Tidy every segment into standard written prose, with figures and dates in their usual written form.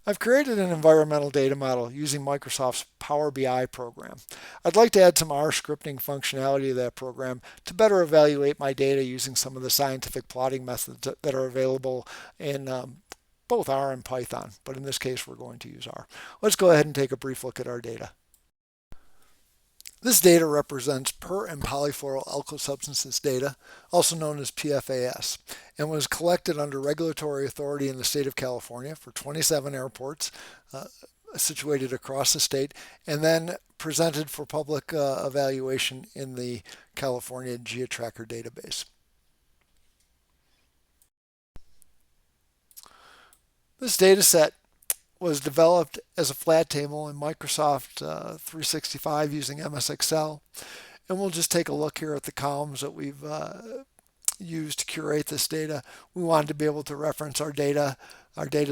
I've created an environmental data model using Microsoft's Power BI program. I'd like to add some R scripting functionality to that program to better evaluate my data using some of the scientific plotting methods that are available in both R and Python, but in this case we're going to use R. Let's go ahead and take a brief look at our data. This data represents per and polyfluoroalkyl substances data, also known as PFAS, and was collected under regulatory authority in the state of California for 27 airports situated across the state, and then presented for public evaluation in the California GeoTracker database. This data set was developed as a flat table in Microsoft 365 using MS Excel. And we'll just take a look here at the columns that we've used to curate this data. We wanted to be able to reference our data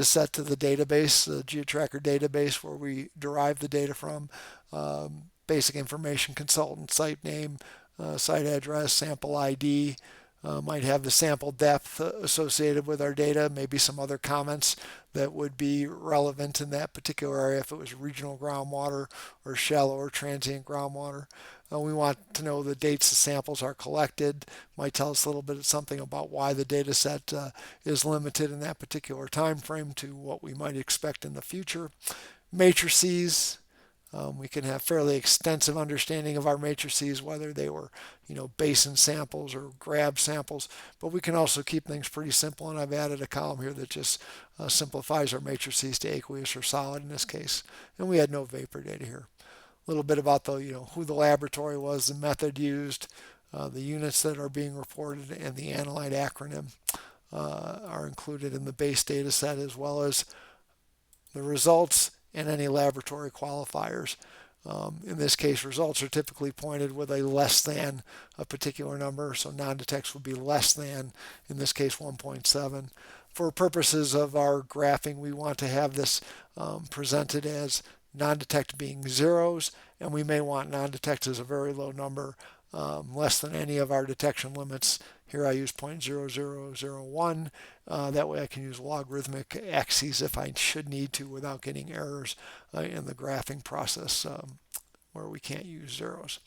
set to the database, the GeoTracker database where we derive the data from. Basic information, consultant, site name, site address, sample ID, might have the sample depth associated with our data, maybe some other comments that would be relevant in that particular area if it was regional groundwater or shallow or transient groundwater. We want to know the dates the samples are collected. Might tell us a little bit of something about why the data set is limited in that particular time frame to what we might expect in the future. Matrices. We can have fairly extensive understanding of our matrices, whether they were, basin samples or grab samples, but we can also keep things pretty simple, and I've added a column here that just simplifies our matrices to aqueous or solid in this case, and we had no vapor data here. A little bit about the, who the laboratory was, the method used, the units that are being reported, and the analyte acronym are included in the base data set, as well as the results and any laboratory qualifiers. In this case, results are typically pointed with a less than a particular number, so non-detects would be less than, in this case, 1.7. For purposes of our graphing, we want to have this presented as non-detect being zeros, and we may want non-detect as a very low number, less than any of our detection limits. Here I use 0.0001. That way I can use logarithmic axes if I should need to without getting errors in the graphing process where we can't use zeros.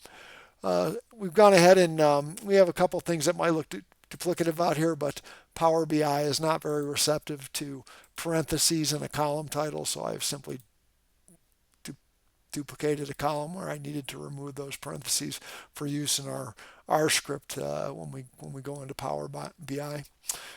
We've gone ahead and we have a couple things that might look duplicative out here, but Power BI is not very receptive to parentheses in a column title, so I've simply duplicated a column where I needed to remove those parentheses for use in our R script when we go into Power BI.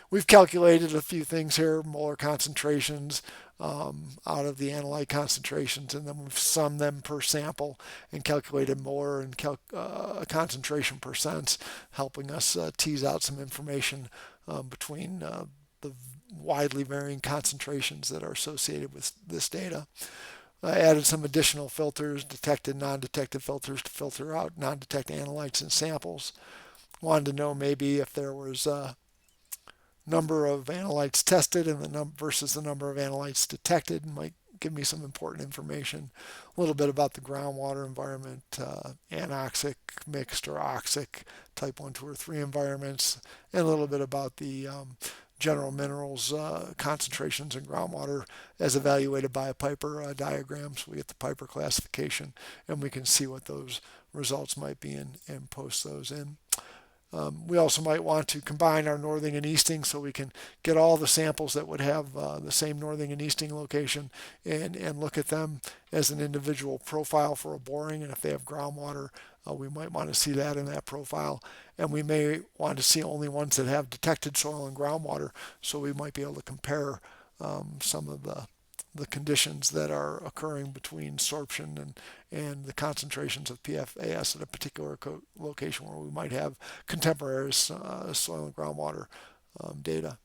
We've calculated a few things here, molar concentrations out of the analyte concentrations, and then we've summed them per sample and calculated molar and concentration percents, helping us tease out some information between the widely varying concentrations that are associated with this data. I added some additional filters, detected, non-detected filters to filter out non-detect analytes in samples. Wanted to know maybe if there was a number of analytes tested and versus the number of analytes detected. Might give me some important information. A little bit about the groundwater environment, anoxic, mixed, or oxic, type 1, 2, or 3 environments, and a little bit about the general minerals concentrations in groundwater as evaluated by a Piper diagram. So we get the Piper classification and we can see what those results might be and post those in. We also might want to combine our northing and easting so we can get all the samples that would have the same northing and easting location and look at them as an individual profile for a boring. And if they have groundwater, we might want to see that in that profile. And we may want to see only ones that have detected soil and groundwater, so we might be able to compare some of the conditions that are occurring between sorption and the concentrations of PFAS at a particular location where we might have contemporary soil and groundwater data.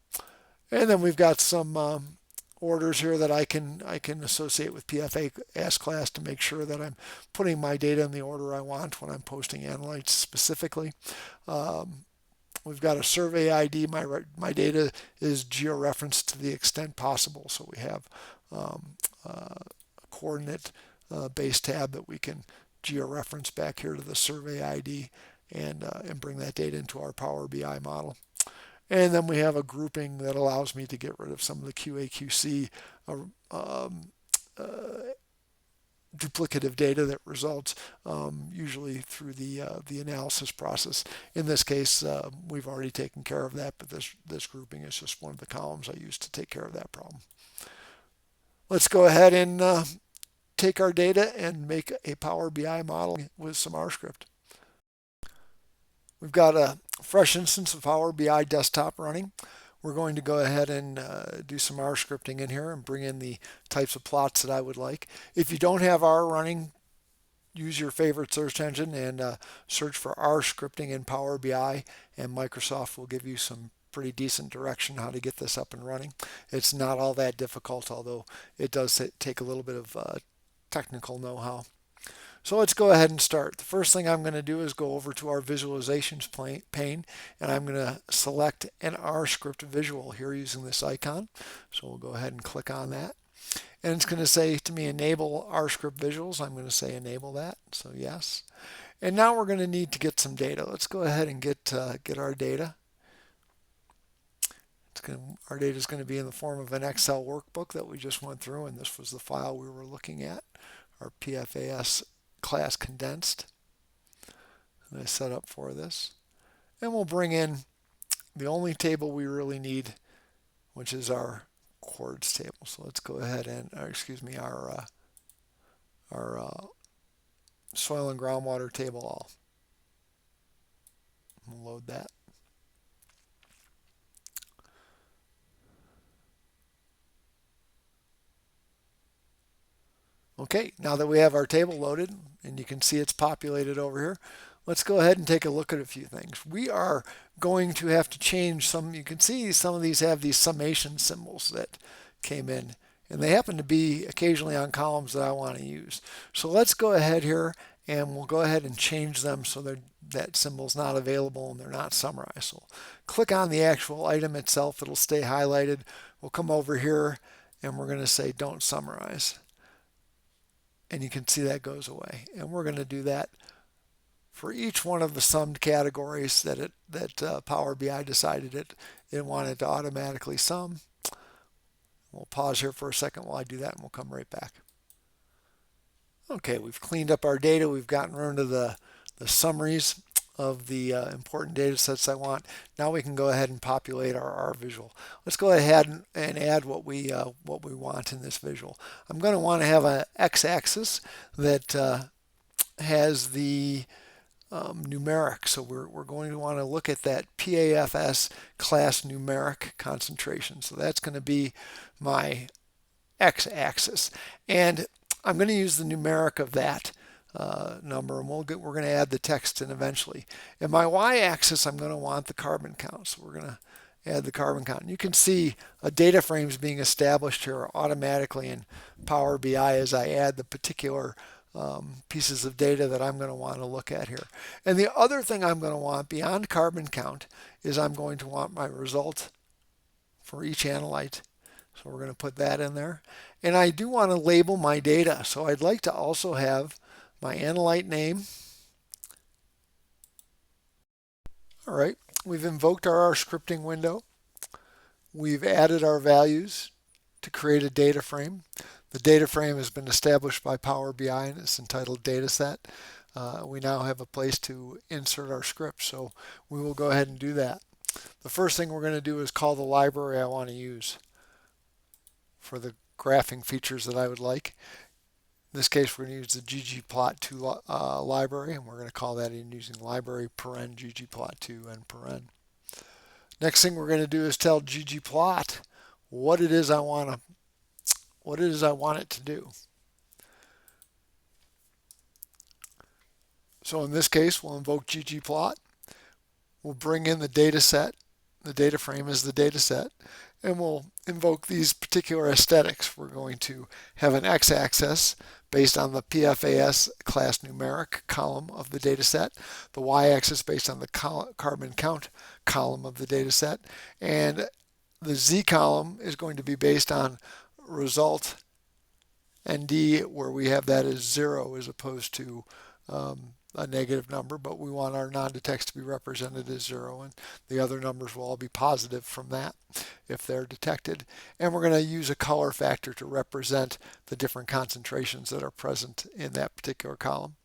And then we've got some orders here that I can associate with PFAS class to make sure that I'm putting my data in the order I want when I'm posting analytes specifically. We've got a survey ID. My data is georeferenced to the extent possible, so we have a coordinate base tab that we can georeference back here to the survey ID and bring that data into our Power BI model. And then we have a grouping that allows me to get rid of some of the QA/QC duplicative data that results usually through the analysis process. In this case, we've already taken care of that, but this grouping is just one of the columns I used to take care of that problem. Let's go ahead and take our data and make a Power BI model with some R script. We've got a fresh instance of Power BI desktop running. We're going to go ahead and do some R scripting in here and bring in the types of plots that I would like. If you don't have R running, use your favorite search engine and search for R scripting in Power BI, and Microsoft will give you some pretty decent direction how to get this up and running. It's not all that difficult, although it does take a little bit of technical know-how. So let's go ahead and start. The first thing I'm going to do is go over to our visualizations pane, and I'm going to select an R script visual here using this icon. So we'll go ahead and click on that. And it's going to say to me, enable R script visuals. I'm going to say enable that. So yes. And now we're going to need to get some data. Let's go ahead and get our data. Our data is going to be in the form of an Excel workbook that we just went through, and this was the file we were looking at, our PFAS class condensed. And I set up for this. And we'll bring in the only table we really need, which is our chords table. So let's go ahead and, our soil and groundwater table all. We'll load that. Okay, now that we have our table loaded, and you can see it's populated over here, let's go ahead and take a look at a few things. We are going to have to change some. You can see some of these have these summation symbols that came in, and they happen to be occasionally on columns that I want to use. So let's go ahead here, and we'll go ahead and change them so that symbol's not available and they're not summarized. So click on the actual item itself. It'll stay highlighted. We'll come over here, and we're going to say don't summarize. And you can see that goes away. And we're going to do that for each one of the summed categories that Power BI decided it wanted to automatically sum. We'll pause here for a second while I do that, and we'll come right back. Okay, we've cleaned up our data. We've gotten rid of the summaries of the important data sets I want. Now we can go ahead and populate our R visual. Let's go ahead and add what we want in this visual. I'm going to want to have an x-axis that has the numeric. So we're going to want to look at that PAFS class numeric concentration. So that's going to be my x-axis. And I'm going to use the numeric of that number, and we're going to add the text in eventually. In my y-axis, I'm going to want the carbon count, so we're going to add the carbon count. And you can see a data frame is being established here automatically in Power BI as I add the particular pieces of data that I'm going to want to look at here. And the other thing I'm going to want beyond carbon count is I'm going to want my result for each analyte. So we're going to put that in there. And I do want to label my data. So I'd like to also have my analyte name. All right, we've invoked our R scripting window. We've added our values to create a data frame. The data frame has been established by Power BI and it's entitled Dataset. We now have a place to insert our script, so we will go ahead and do that. The first thing we're going to do is call the library I want to use for the graphing features that I would like. In this case, we're going to use the ggplot2 library, and we're going to call that in using library paren ggplot2 and paren. Next thing we're going to do is tell ggplot what it is I want it to do. So in this case, we'll invoke ggplot. We'll bring in the data set. The data frame is the data set. And we'll invoke these particular aesthetics. We're going to have an x-axis based on the PFAS class numeric column of the data set, the y-axis based on the carbon count column of the data set, and the z column is going to be based on result ND, where we have that as 0 as opposed to a negative number, but we want our non-detects to be represented as 0, and the other numbers will all be positive from that if they're detected. And we're going to use a color factor to represent the different concentrations that are present in that particular column.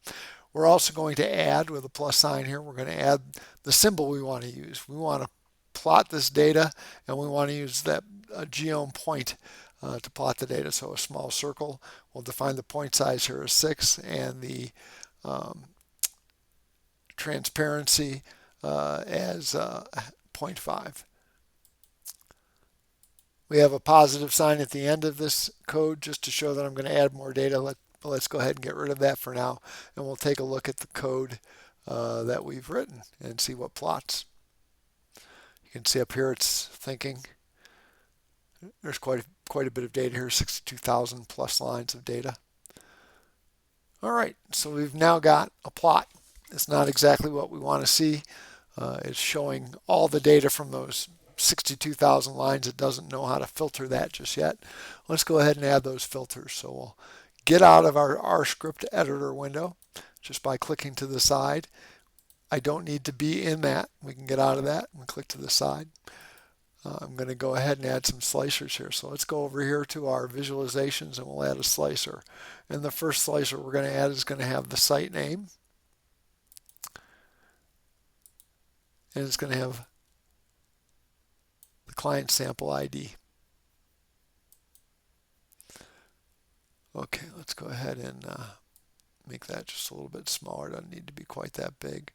We're also going to add, with a plus sign here, we're going to add the symbol we want to use. We want to plot this data, and we want to use that geom point to plot the data. So a small circle, we'll define the point size here as 6, and the transparency as 0.5. We have a positive sign at the end of this code just to show that I'm going to add more data. Let's go ahead and get rid of that for now, and we'll take a look at the code that we've written and see what plots. You can see up here it's thinking. There's quite a bit of data here, 62,000 plus lines of data. All right, so we've now got a plot. It's not exactly what we want to see. It's showing all the data from those 62,000 lines. It doesn't know how to filter that just yet. Let's go ahead and add those filters. So we'll get out of our R script editor window just by clicking to the side. I don't need to be in that. We can get out of that and click to the side. I'm going to go ahead and add some slicers here. So let's go over here to our visualizations and we'll add a slicer. And the first slicer we're going to add is going to have the site name. And it's going to have the client sample ID. Okay, let's go ahead and make that just a little bit smaller. It doesn't need to be quite that big.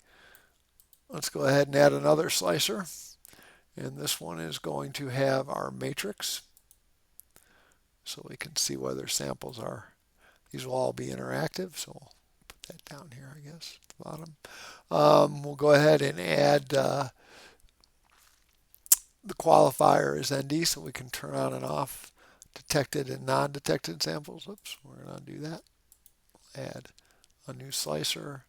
Let's go ahead and add another slicer. And this one is going to have our matrix. So we can see whether samples are, these will all be interactive. So we'll put that down here, I guess, at the bottom. We'll go ahead and add the qualifier as ND so we can turn on and off detected and non-detected samples. Oops, we're going to do that. Add a new slicer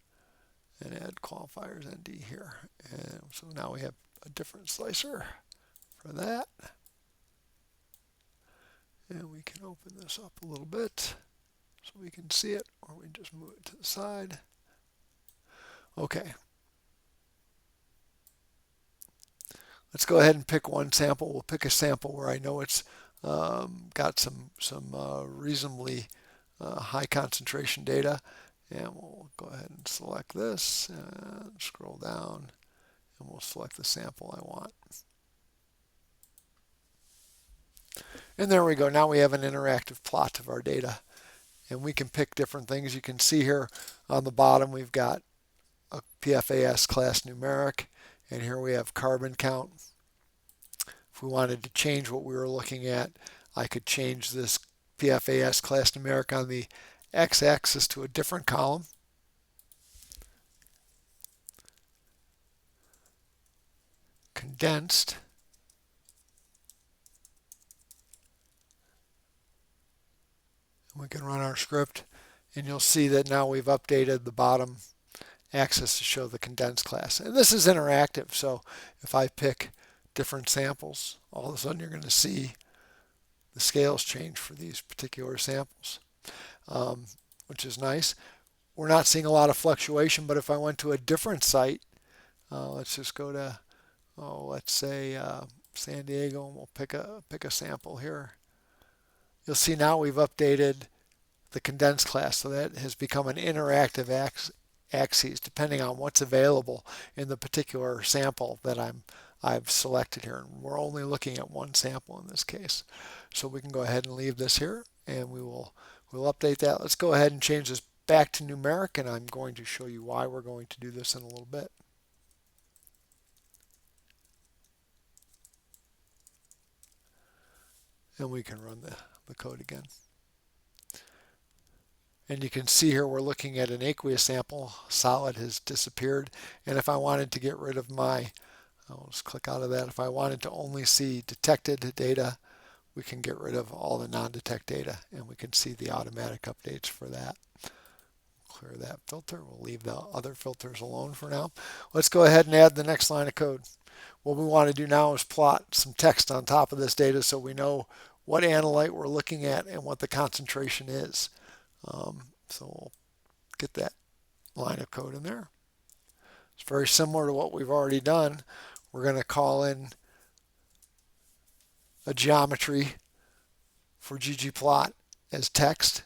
and add qualifiers ND here. And so now we have a different slicer for that. And we can open this up a little bit so we can see it, or we just move it to the side. Okay. Let's go ahead and pick one sample. We'll pick a sample where I know it's got some reasonably high concentration data. And we'll go ahead and select this and scroll down, and we'll select the sample I want. And there we go. Now we have an interactive plot of our data. And we can pick different things. You can see here on the bottom we've got a PFAS class numeric, and here we have carbon count. If we wanted to change what we were looking at, I could change this PFAS class numeric on the x-axis to a different column. Condensed. We can run our script, and you'll see that now we've updated the bottom axis to show the condensed class. And this is interactive, so if I pick different samples, all of a sudden you're going to see the scales change for these particular samples, which is nice. We're not seeing a lot of fluctuation, but if I went to a different site, let's just go to, let's say San Diego, and we'll pick a sample here. You'll see now we've updated the condensed class, so that has become an interactive axis depending on what's available in the particular sample that I've selected here. And we're only looking at one sample in this case. So we can go ahead and leave this here, and we'll update that. Let's go ahead and change this back to numeric, and I'm going to show you why we're going to do this in a little bit. And we can run the code again. And you can see here we're looking at an aqueous sample. Solid has disappeared. And if I wanted to get rid of I'll just click out of that. If I wanted to only see detected data, we can get rid of all the non-detect data, and we can see the automatic updates for that. Clear that filter. We'll leave the other filters alone for now. Let's go ahead and add the next line of code. What we want to do now is plot some text on top of this data so we know what analyte we're looking at and what the concentration is. So we'll get that line of code in there. It's very similar to what we've already done. We're going to call in a geometry for ggplot as text.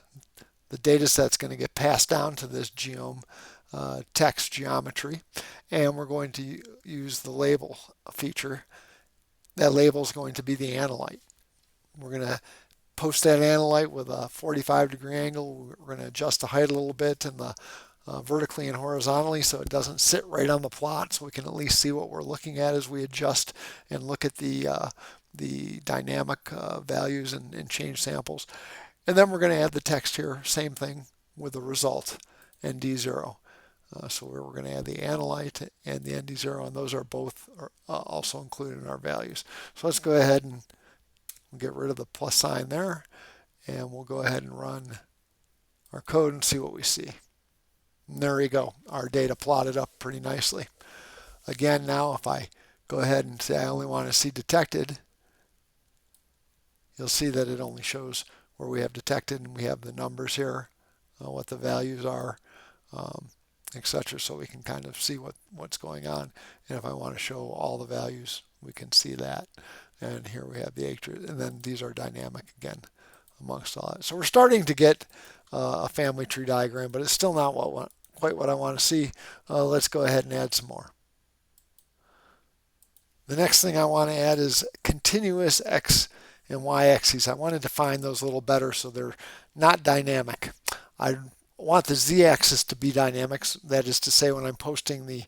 The data set's going to get passed down to this geom text geometry, and we're going to use the label feature. That label is going to be the analyte. We're going to post that analyte with a 45-degree angle. We're going to adjust the height a little bit and the vertically and horizontally so it doesn't sit right on the plot, so we can at least see what we're looking at as we adjust and look at the dynamic values and change samples. And then we're going to add the text here, same thing with the result, ND0. So we're going to add the analyte and the ND0, and those are both also included in our values. So let's go ahead and get rid of the plus sign there, and we'll go ahead and run our code and see what we see. And there we go, our data plotted up pretty nicely. Again, now if I go ahead and say I only want to see detected, you'll see that it only shows where we have detected, and we have the numbers here, what the values are, etc. So we can kind of see what's going on. And if I want to show all the values, we can see that. And here we have the acres, and then these are dynamic again amongst all that. So we're starting to get a family tree diagram, but it's still not quite what I want to see. Let's go ahead and add some more. The next thing I want to add is continuous X and Y axes. I want to define those a little better so they're not dynamic. I want the Z-axis to be dynamic. That is to say, when I'm posting the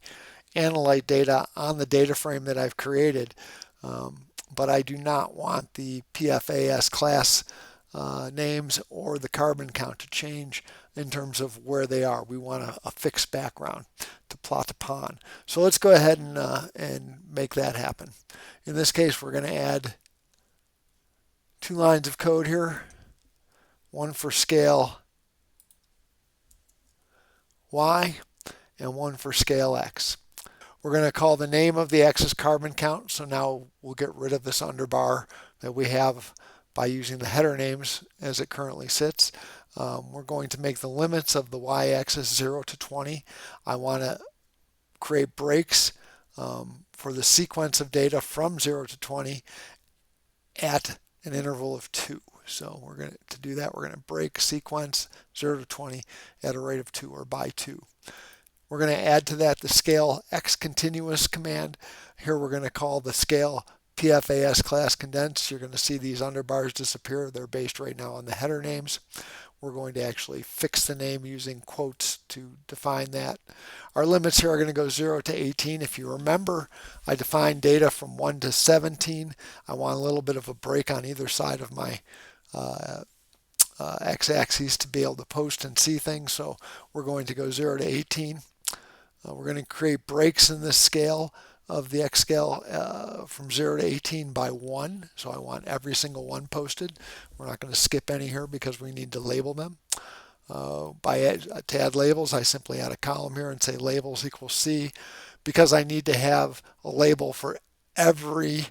analyte data on the data frame that I've created, but I do not want the PFAS class names or the carbon count to change in terms of where they are. We want a fixed background to plot upon. So let's go ahead and make that happen. In this case, we're going to add 2 lines of code here, one for scale Y and one for scale X. We're going to call the name of the X as carbon count, so now we'll get rid of this underbar that we have by using the header names as it currently sits. We're going to make the limits of the y-axis 0 to 20. I want to create breaks for the sequence of data from 0 to 20 at an interval of 2. So to do that, we're going to break sequence 0 to 20 at a rate of 2 or by 2. We're going to add to that the scale X continuous command. Here we're going to call the scale PFAS class condensed. You're going to see these underbars disappear. They're based right now on the header names. We're going to actually fix the name using quotes to define that. Our limits here are going to go 0 to 18. If you remember, I defined data from 1 to 17. I want a little bit of a break on either side of my x-axis to be able to post and see things. So we're going to go 0 to 18. We're going to create breaks in this scale of the X scale from 0 to 18 by 1. So I want every single one posted. We're not going to skip any here because we need to label them. To add labels, I simply add a column here and say labels equals C. Because I need to have a label for every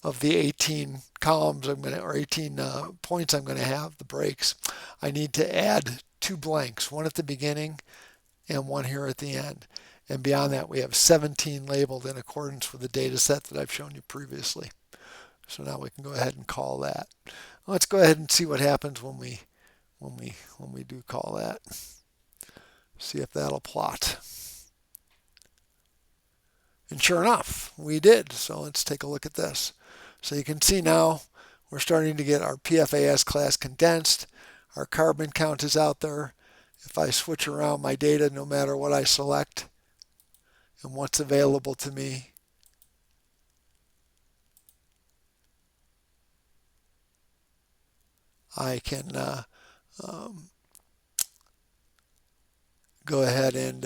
of the 18 columns or 18 points I'm going to have, the breaks, I need to add 2 blanks, one at the beginning and one here at the end. And beyond that, we have 17 labeled in accordance with the data set that I've shown you previously. So now we can go ahead and call that. Let's go ahead and see what happens when we do call that. See if that'll plot. And sure enough, we did. So let's take a look at this. So you can see now we're starting to get our PFAS class condensed. Our carbon count is out there. If I switch around my data, no matter what I select and what's available to me, I can go ahead and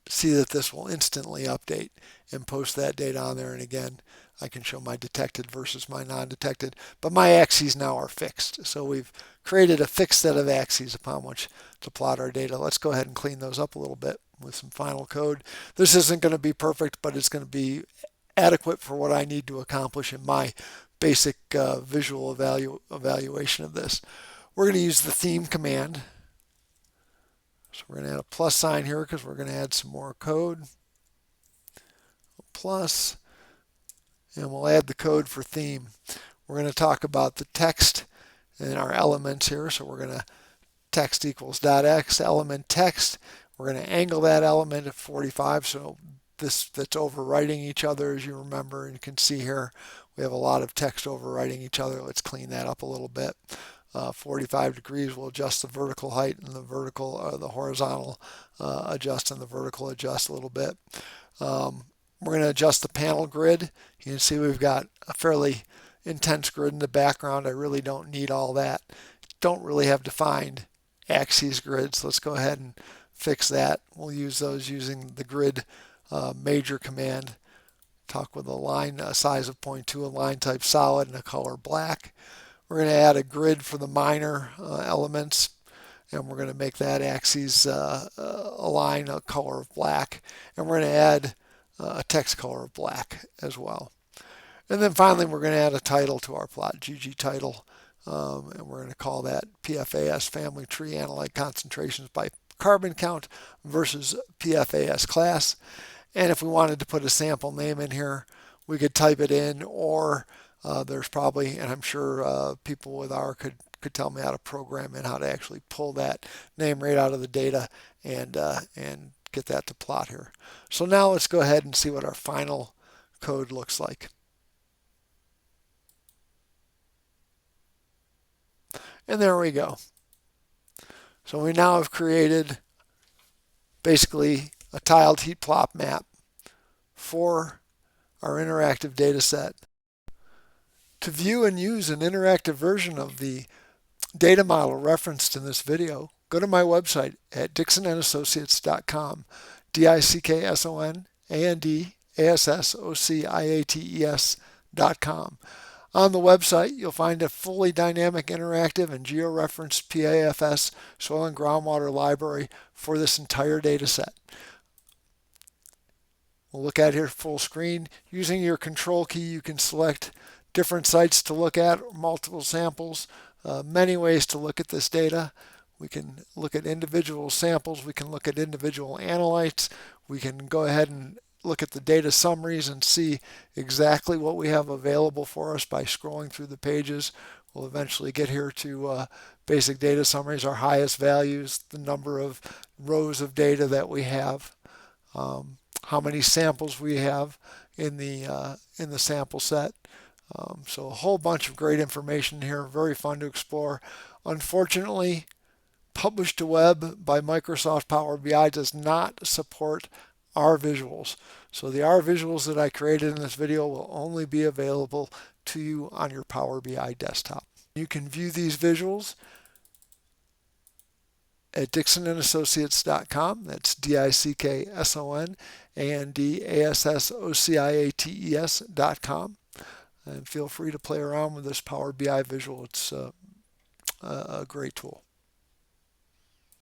see that this will instantly update and post that data on there. And again, I can show my detected versus my non-detected, but my axes now are fixed. So we've created a fixed set of axes upon which to plot our data. Let's go ahead and clean those up a little bit with some final code. This isn't going to be perfect, but it's going to be adequate for what I need to accomplish in my basic visual evaluation of this. We're going to use the theme command So we're going to add a plus sign here because we're going to add some more code. Plus, and we'll add the code for theme. We're going to talk about the text and our elements here. So we're going to text equals .x, element text. We're going to angle that element at 45. So that's overwriting each other, as you remember. And you can see here we have a lot of text overwriting each other. Let's clean that up a little bit. 45 degrees will adjust the vertical height, and the horizontal adjust and the vertical adjust a little bit. We're going to adjust the panel grid. You can see we've got a fairly intense grid in the background. I really don't need all that. Don't really have defined axes grids. Let's go ahead and fix that. We'll use those using the grid major command. Talk with a line size of 0.2, a line type solid, and a color black. We're going to add a grid for the minor elements, and we're going to make that axis align a color of black, and we're going to add a text color of black as well. And then finally we're going to add a title to our plot, GG title, and we're going to call that PFAS family tree analyte concentrations by carbon count versus PFAS class. And if we wanted to put a sample name in here, we could type it in, or there's probably, and I'm sure people with R could tell me how to program in how to actually pull that name right out of the data and get that to plot here. So now let's go ahead and see what our final code looks like. And there we go. So we now have created basically a tiled heat plot map for our interactive data set. To view and use an interactive version of the data model referenced in this video, go to my website at dicksonandassociates.com, DICKSONANDASSOCIATES.com. On the website, you'll find a fully dynamic, interactive, and georeferenced PAFS soil and groundwater library for this entire data set. We'll look at here full screen. Using your control key, you can select different sites to look at, multiple samples, many ways to look at this data. We can look at individual samples. We can look at individual analytes. We can go ahead and look at the data summaries and see exactly what we have available for us by scrolling through the pages. We'll eventually get here to basic data summaries, our highest values, the number of rows of data that we have, how many samples we have in the sample set. So a whole bunch of great information here, very fun to explore. Unfortunately, published to web by Microsoft Power BI does not support R visuals. So the R visuals that I created in this video will only be available to you on your Power BI desktop. You can view these visuals at dicksonandassociates.com. That's DICKSONANDASSOCIATES.com. And feel free to play around with this Power BI visual. It's a great tool.